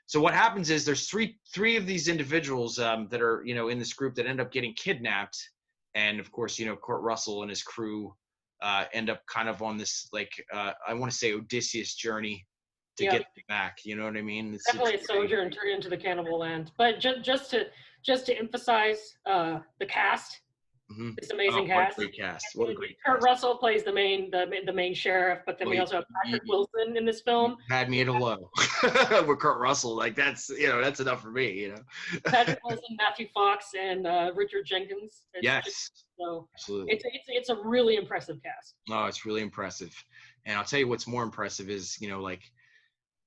Speaker 1: So what happens is there's three of these individuals that are, you know, in this group that end up getting kidnapped, and of course, you know, Kurt Russell and his crew end up kind of on this, like, I want to say Odysseus journey to get them back. You know what I mean? It's
Speaker 2: definitely a sojourn turned into the cannibal land. But just to emphasize the cast, this amazing cast.
Speaker 1: What a great cast! What a great
Speaker 2: Kurt
Speaker 1: cast.
Speaker 2: Russell plays the main sheriff, but then we also have Patrick Wilson in this film.
Speaker 1: Had me at hello with Kurt Russell. Like, that's, you know, that's enough for me. You know,
Speaker 2: Patrick Wilson, Matthew Fox, and Richard Jenkins. So
Speaker 1: absolutely.
Speaker 2: It's a really impressive cast.
Speaker 1: Oh, it's really impressive. And I'll tell you what's more impressive is, you know, like,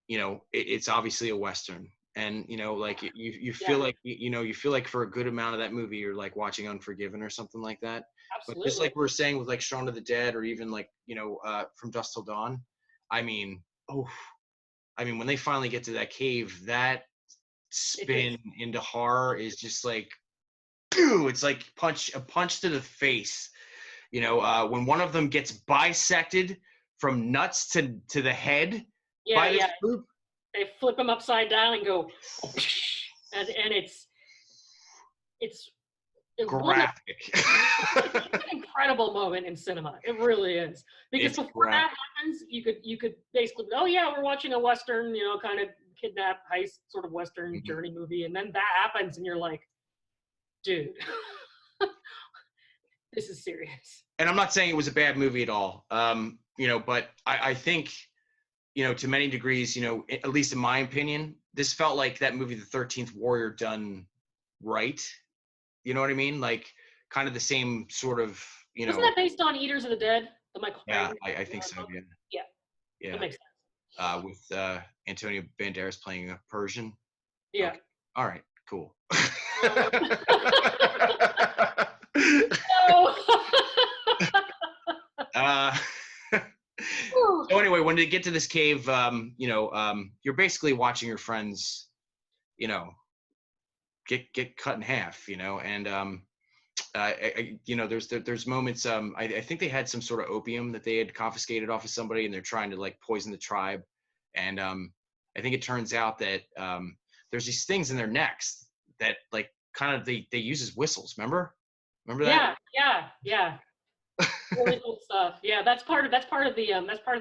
Speaker 1: you know, it's obviously a Western. And, you know, like you feel like, you know, you feel like for a good amount of that movie, you're like watching Unforgiven or something like that.
Speaker 2: Absolutely.
Speaker 1: But just like we were saying with like Shaun of the Dead, or even like, you know, From Dusk Till Dawn, I mean, when they finally get to that cave, that spin into horror is just like, it's like a punch to the face. You know, when one of them gets bisected from nuts to the head by this group.
Speaker 2: They flip him upside down and go, and it's
Speaker 1: graphic.
Speaker 2: It's an incredible moment in cinema. It really is, because before that happens, you could basically, oh yeah, we're watching a Western, you know, kind of kidnap heist sort of Western journey movie, and then that happens, and you're like, dude, this is serious.
Speaker 1: And I'm not saying it was a bad movie at all, you know, but I think, you know, to many degrees, you know, at least in my opinion, this felt like that movie, The 13th Warrior, done right. You know what I mean? Like, kind of the same sort of, you know.
Speaker 2: Wasn't that based on Eaters of the Dead? The Michael
Speaker 1: Yeah, I think so,
Speaker 2: yeah. Yeah. That makes sense.
Speaker 1: With Antonio Banderas playing a Persian.
Speaker 2: Yeah.
Speaker 1: Okay. All right, cool. So anyway, when they get to this cave, you know, you're basically watching your friends, you know, get cut in half, you know, and you know, there's moments. I think they had some sort of opium that they had confiscated off of somebody, and they're trying to like poison the tribe, and I think it turns out that there's these things in their necks that like kind of they use as whistles. Remember that?
Speaker 2: Yeah. Really cool stuff. Yeah, that's part of the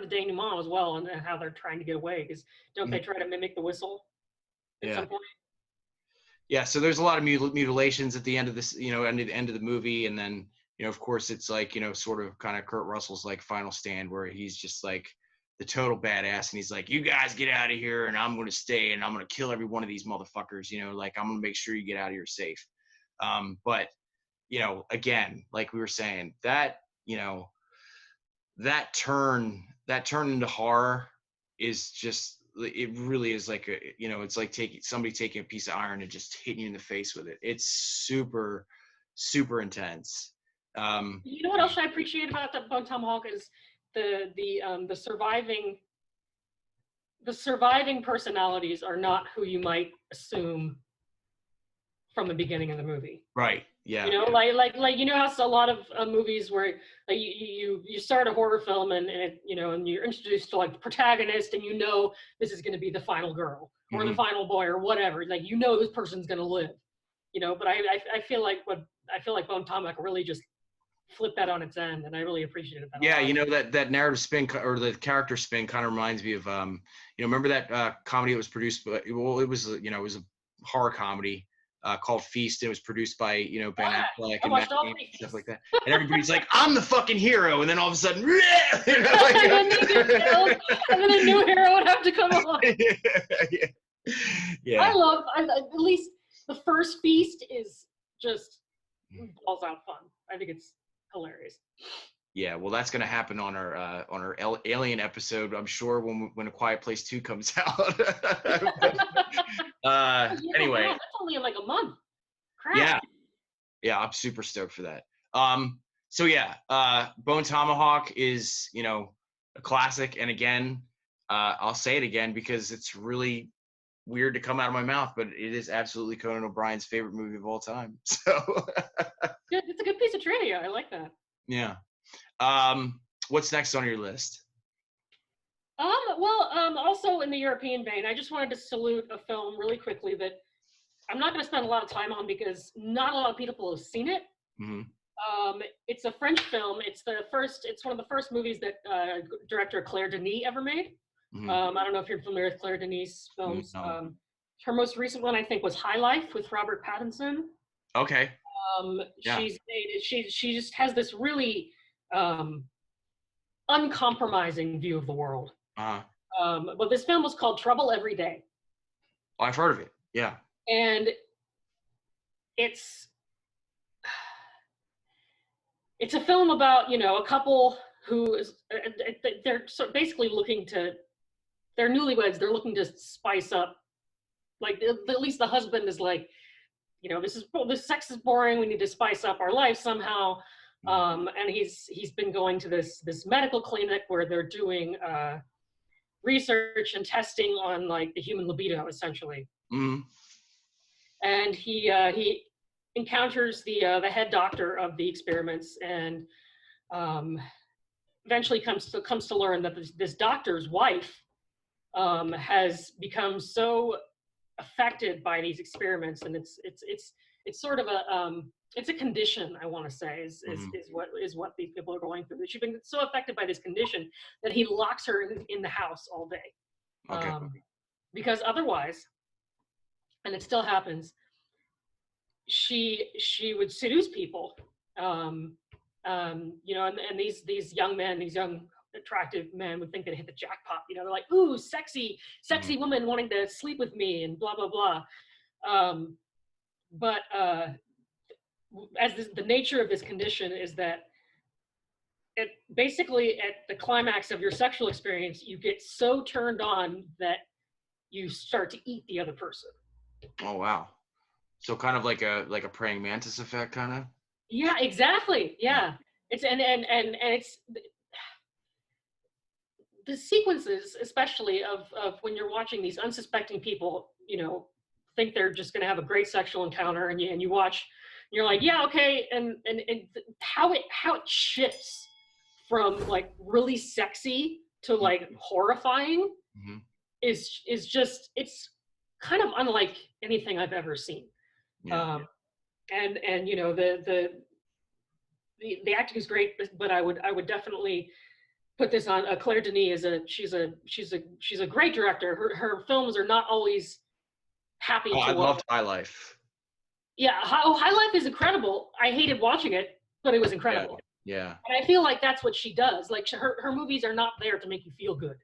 Speaker 2: denouement as well, and how they're trying to get away. Because don't they try to mimic the whistle at some point?
Speaker 1: Yeah, so there's a lot of mutilations at the end of this, you know, end of the movie, and then, you know, of course, it's like, you know, sort of kind of Kurt Russell's like final stand, where he's just like the total badass, and he's like, you guys get out of here, and I'm going to stay, and I'm going to kill every one of these motherfuckers, you know, like I'm going to make sure you get out of here safe. But, you know, again, like we were saying, that, you know, that turn into horror is just, it really is like a, you know, it's like somebody taking a piece of iron and just hitting you in the face with it. It's super, super intense.
Speaker 2: You know what else I appreciate about the Bone Tomahawk is the surviving personalities are not who you might assume from the beginning of the movie.
Speaker 1: Right. Yeah.
Speaker 2: You know, like you know how a lot of movies where like you start a horror film and it, you know, and you're introduced to like the protagonist, and you know this is going to be the final girl or the final boy or whatever. Like, you know, this person's going to live. You know, but I feel like Bone Tomahawk really just flipped that on its end, and I really appreciated that.
Speaker 1: Yeah, you know, that narrative spin or the character spin kind of reminds me of you know, remember that comedy that was produced by, well, it was, you know, it was a horror comedy called Feast. It was produced by, you know, Ben Affleck and Matt Damon and stuff like that. And everybody's like, I'm the fucking hero, and then all of a sudden, you know, like,
Speaker 2: and then they get killed, and then a new hero would have to come along.
Speaker 1: Yeah.
Speaker 2: I love, at least the first Feast is just balls out fun. I think it's hilarious.
Speaker 1: Yeah, well, that's going to happen on our Alien episode, I'm sure, when A Quiet Place 2 comes out. Anyway,
Speaker 2: that's only in like a month. Crap.
Speaker 1: Yeah, I'm super stoked for that. So yeah, Bone Tomahawk is, you know, a classic, and again, I'll say it again because it's really weird to come out of my mouth, but it is absolutely Conan O'Brien's favorite movie of all time. So
Speaker 2: it's a good piece of trivia. I like that.
Speaker 1: Yeah. What's next on your list?
Speaker 2: Also in the European vein, I just wanted to salute a film really quickly that I'm not going to spend a lot of time on because not a lot of people have seen it. It's a French film. It's one of the first movies that director Claire Denis ever made. I don't know if you're familiar with Claire Denis' films. No. Her most recent one, I think, was High Life with Robert Pattinson.
Speaker 1: Okay.
Speaker 2: Yeah. She just has this really uncompromising view of the world. But this film was called Trouble Every Day.
Speaker 1: Oh, I've heard of it. Yeah.
Speaker 2: And it's a film about, you know, a couple who is they're basically they're newlyweds. They're looking to spice up. Like, at least the husband is like, you know, this sex is boring. We need to spice up our life somehow. And he's been going to this medical clinic where they're doing research and testing on like the human libido, essentially. And he encounters the head doctor of the experiments, and eventually comes to learn that this doctor's wife has become so affected by these experiments, and it's sort of it's a condition, I want to say, is what these people are going through. She's been so affected by this condition that he locks her in the house all day.
Speaker 1: Okay.
Speaker 2: Because otherwise, and it still happens, she would seduce people, you know, and these young attractive men would think they'd hit the jackpot. You know, they're like, ooh, sexy woman wanting to sleep with me, and blah blah blah. But as the nature of this condition is that it basically, at the climax of your sexual experience, you get so turned on that you start to eat the other person.
Speaker 1: Oh wow! So kind of like a praying mantis effect, kind of.
Speaker 2: Yeah, exactly. Yeah, it's and it's the sequences, especially of when you're watching these unsuspecting people, you know, think they're just going to have a great sexual encounter, and you watch, you're like, yeah, okay, and how it shifts from like really sexy to like horrifying is just, it's kind of unlike anything I've ever seen. And you know, the acting is great, but I would definitely put this on. Claire Denis she's a great director. Her films are not always happy
Speaker 1: Oh,
Speaker 2: to
Speaker 1: I
Speaker 2: watch.
Speaker 1: loved High Life.
Speaker 2: Yeah, High Life is incredible. I hated watching it, but it was
Speaker 1: Yeah,
Speaker 2: incredible.
Speaker 1: yeah.
Speaker 2: And I feel like that's what she does. Like her movies are not there to make you feel good.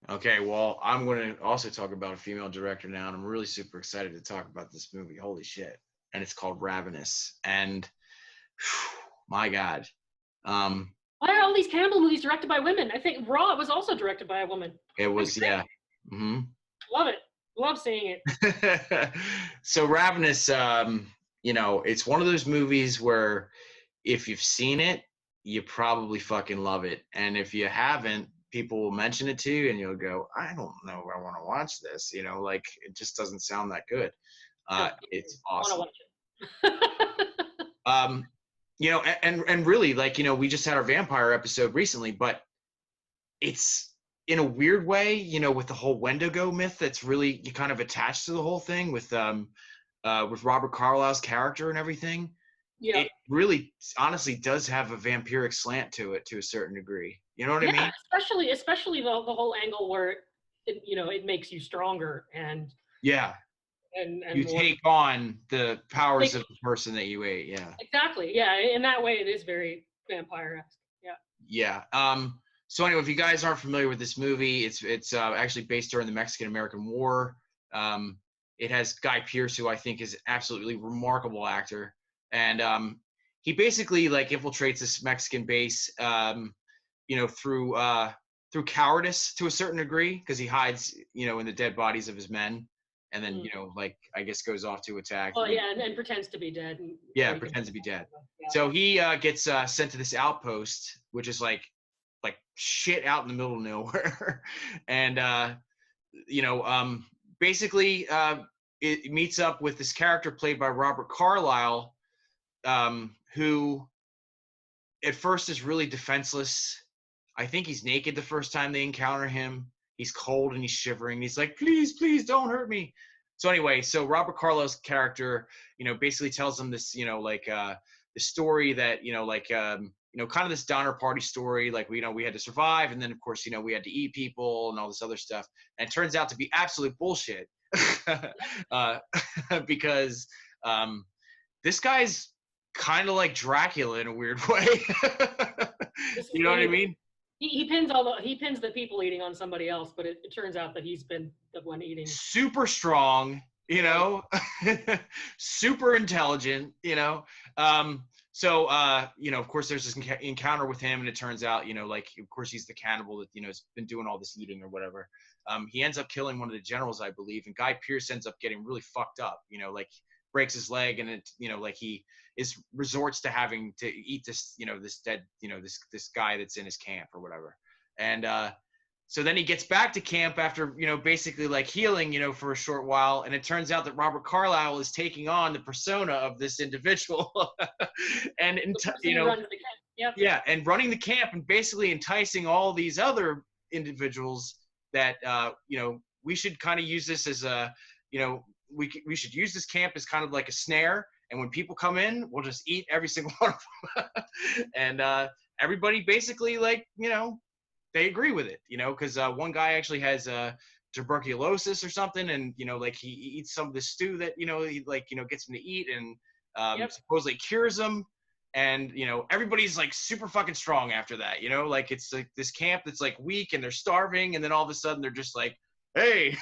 Speaker 1: Okay, well, I'm going to also talk about a female director now, and I'm really super excited to talk about this movie. Holy shit. And it's called Ravenous. And whew, my God.
Speaker 2: Why are all these cannibal movies directed by women? I think Raw was also directed by a woman.
Speaker 1: It was, yeah.
Speaker 2: Mm-hmm. Love it. Love seeing
Speaker 1: it. So Ravenous, it's one of those movies where if you've seen it, you probably fucking love it. And if you haven't, people will mention it to you and you'll go, I don't know if I want to watch this. Like it just doesn't sound that good. It's awesome.
Speaker 2: I want to watch
Speaker 1: it. And really, like, we just had our vampire episode recently, but it's in a weird way, with the whole Wendigo myth that's really you kind of attached to the whole thing with Robert Carlyle's character and everything. Yeah. It really honestly does have a vampiric slant to it to a certain degree. You know what I mean?
Speaker 2: Especially the whole angle where it makes you stronger and and
Speaker 1: you take on the powers of the person that you ate. Yeah.
Speaker 2: Exactly. Yeah. In that way, it is very vampire-esque. Yeah.
Speaker 1: Yeah. So anyway, if you guys aren't familiar with this movie, it's actually based during the Mexican-American War. It has Guy Pearce, who I think is an absolutely remarkable actor. And he basically like infiltrates this Mexican base, through cowardice to a certain degree, because he hides, in the dead bodies of his men, and then I guess goes off to attack.
Speaker 2: Oh yeah, and pretends to be dead.
Speaker 1: Pretends to be dead. Yeah. So he gets sent to this outpost, which is like shit out in the middle of nowhere, and basically it meets up with this character played by Robert Carlyle. Who at first is really defenseless. I think he's naked the first time they encounter him. He's cold and he's shivering. He's like, please don't hurt me. So anyway, so Robert Carlyle's character, basically tells him this, the story that, kind of this Donner Party story. Like, we had to survive. And then of course, we had to eat people and all this other stuff. And it turns out to be absolute bullshit. Because this guy's kind of like Dracula in a weird way. You know what I mean?
Speaker 2: He pins the people eating on somebody else, but it turns out that he's been the one eating.
Speaker 1: Super strong, super intelligent, So, of course, there's this encounter with him, and it turns out, of course, he's the cannibal that, has been doing all this eating or whatever. He ends up killing one of the generals, I believe, and Guy Pearce ends up getting really fucked up, breaks his leg, and it, he resorts to having to eat this, this dead, this guy that's in his camp or whatever. And so then he gets back to camp after, basically like healing, for a short while. And it turns out that Robert Carlyle is taking on the persona of this individual and, and running the camp and basically enticing all these other individuals that, we should kind of use this as a, we should use this camp as kind of like a snare. And when people come in, we'll just eat every single one of them. And everybody basically they agree with it, because one guy actually has tuberculosis or something. And, he eats some of the stew that, he gets him to eat and supposedly cures him. And, everybody's like super fucking strong after that, it's like this camp that's like weak and they're starving. And then all of a sudden they're just like, hey,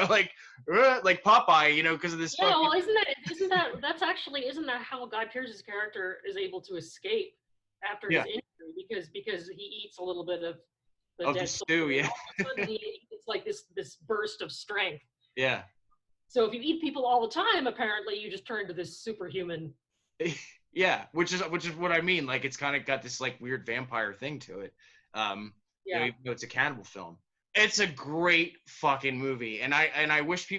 Speaker 1: like Popeye, because of this.
Speaker 2: Yeah, well, isn't that how Guy Pearce's character is able to escape after his injury? Because he eats a little bit of the
Speaker 1: stew, yeah.
Speaker 2: It's like this burst of strength.
Speaker 1: Yeah.
Speaker 2: So if you eat people all the time, apparently you just turn into this superhuman.
Speaker 1: Yeah, which is what I mean. Like, it's kind of got this like weird vampire thing to it. Even though it's a cannibal film. It's a great fucking movie, and I wish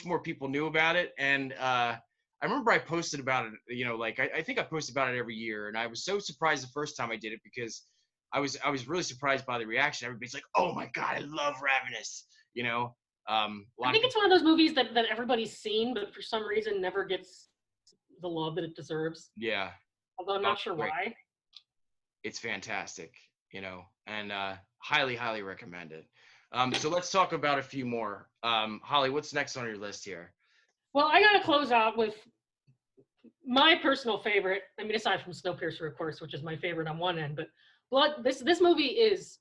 Speaker 1: more people knew about it. And I remember I posted about it. I think I post about it every year, and I was so surprised the first time I did it because I was really surprised by the reaction. Everybody's like, "Oh my god, I love Ravenous!"
Speaker 2: I think it's one of those movies that everybody's seen, but for some reason never gets the love that it deserves.
Speaker 1: Yeah.
Speaker 2: Although I'm not sure why.
Speaker 1: it's fantastic, you know, and highly, highly recommend it. So let's talk about a few more. Holly, what's next on your list here?
Speaker 2: Well, I gotta close out with my personal favorite. I mean, aside from Snowpiercer, of course, which is my favorite on one end, but this next movie is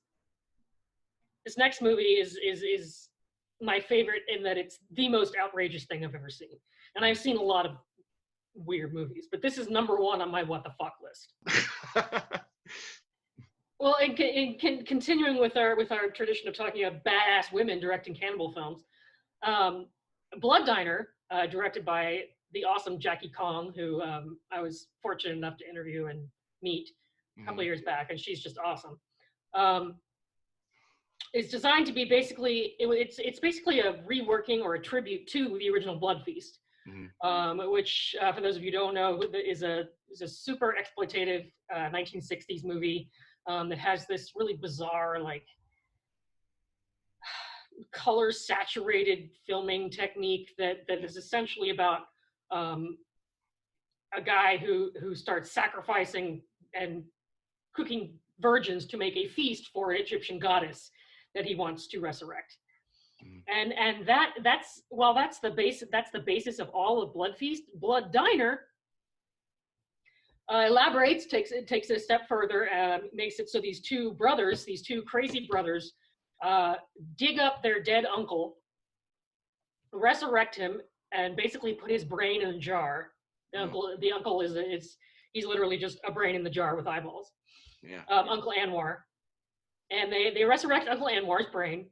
Speaker 2: my favorite in that it's the most outrageous thing I've ever seen. And I've seen a lot of weird movies, but this is number one on my what the fuck list. Well, continuing with our tradition of talking about badass women directing cannibal films, Blood Diner, directed by the awesome Jackie Kong, who I was fortunate enough to interview and meet a couple of years back, and she's just awesome. It's designed to be basically it's basically a reworking or a tribute to the original Blood Feast, which for those of you who don't know is a super exploitative 1960s movie that has this really bizarre like color saturated filming technique that is essentially about a guy who starts sacrificing and cooking virgins to make a feast for an Egyptian goddess that he wants to resurrect. And that's the basis of all of Blood Feast. Blood Diner elaborates, takes it a step further, makes it so these two crazy brothers, dig up their dead uncle, resurrect him, and basically put his brain in a jar. The uncle he's literally just a brain in the jar with eyeballs.
Speaker 1: Yeah.
Speaker 2: Uncle Anwar, and they resurrect Uncle Anwar's brain,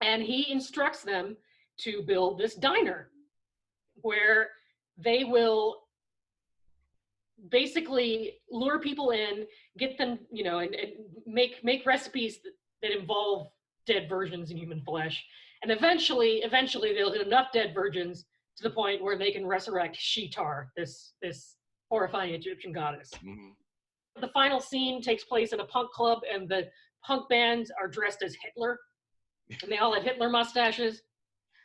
Speaker 2: and he instructs them to build this diner where they will basically lure people in, get them, and make recipes that involve dead virgins in human flesh, and eventually they'll get enough dead virgins to the point where they can resurrect Sheetar, this horrifying Egyptian goddess. The final scene takes place in a punk club, and the punk bands are dressed as Hitler, and they all have Hitler mustaches.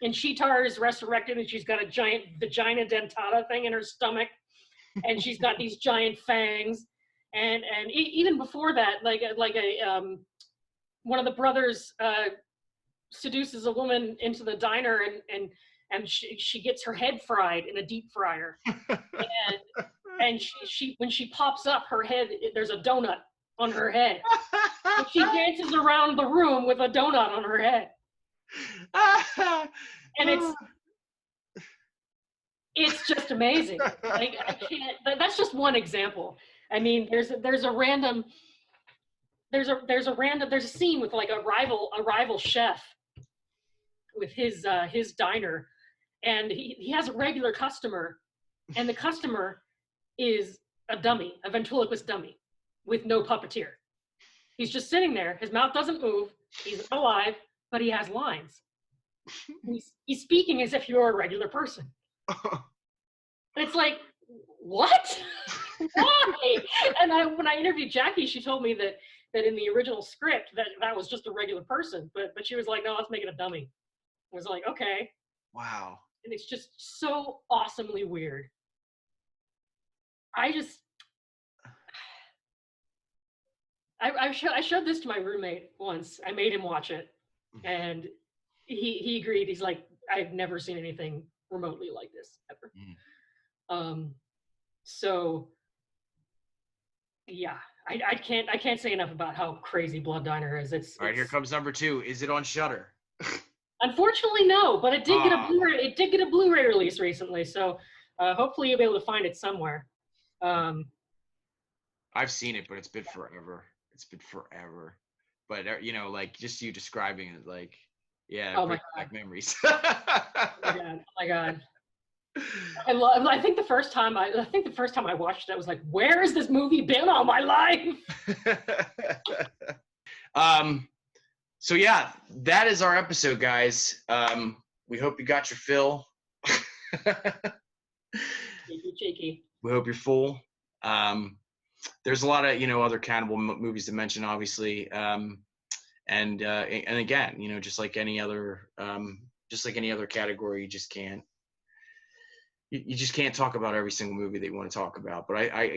Speaker 2: And Sheetar is resurrected, and she's got a giant vagina dentata thing in her stomach, and she's got these giant fangs. And even before that, one of the brothers seduces a woman into the diner, and she gets her head fried in a deep fryer. And she when she pops up, her head, there's a donut on her head. And she dances around the room with a donut on her head. And it's just amazing. Like, I can't. That's just one example. I mean, there's a scene with like a rival chef with his diner, and he has a regular customer, and the customer is a dummy, a ventriloquist dummy with no puppeteer. He's just sitting there. His mouth doesn't move. He's not alive, but he has lines. He's speaking as if you're a regular person. It's like, what? Why? And when I interviewed Jackie, she told me that in the original script that was just a regular person, but she was like, no, let's make it a dummy. I was like, okay.
Speaker 1: Wow.
Speaker 2: And it's just so awesomely weird. I showed this to my roommate once. I made him watch it, and he agreed. He's like, I've never seen anything remotely like this ever. So yeah, I can't say enough about how crazy Blood Diner is.
Speaker 1: All right, here comes number 2. Is it on Shudder?
Speaker 2: Unfortunately, no, but it did get a Blu-ray. It did get a Blu-ray release recently, so hopefully you'll be able to find it somewhere.
Speaker 1: I've seen it, but it's been forever. But like just you describing it, like, yeah,
Speaker 2: oh my
Speaker 1: God, memories.
Speaker 2: Oh my God. I think the first time I watched it, I was like, where has this movie been all my life?
Speaker 1: So yeah, that is our episode, guys. We hope you got your fill.
Speaker 2: Cheeky.
Speaker 1: We hope you're full. There's a lot of other cannibal movies to mention, obviously, and again, just like any other category, you just can't. You just can't talk about every single movie that you want to talk about. But I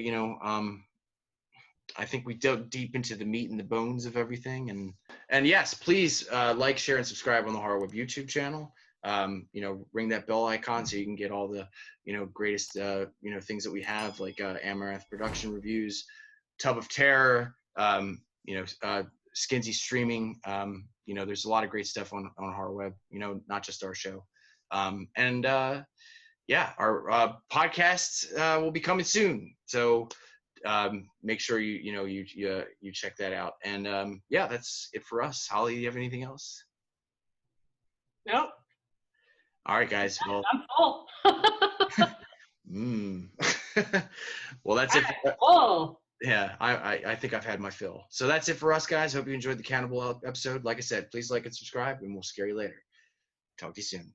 Speaker 1: I think we dug deep into the meat and the bones of everything. And yes, please like, share, and subscribe on the HorrorWeb YouTube channel. Ring that bell icon so you can get all the, greatest, things that we have, like Amaranth production reviews, Tub of Terror, Skinsy streaming. There's a lot of great stuff on HorrorWeb, not just our show. Our podcasts will be coming soon. So make sure you check that out. And that's it for us. Holly, do you have anything else?
Speaker 2: Nope.
Speaker 1: All right, guys. Well,
Speaker 2: I'm full.
Speaker 1: Well, that's it.
Speaker 2: Full.
Speaker 1: Yeah, I think I've had my fill. So that's it for us, guys. Hope you enjoyed the Cannibal episode. Like I said, please like and subscribe, and we'll scare you later. Talk to you soon.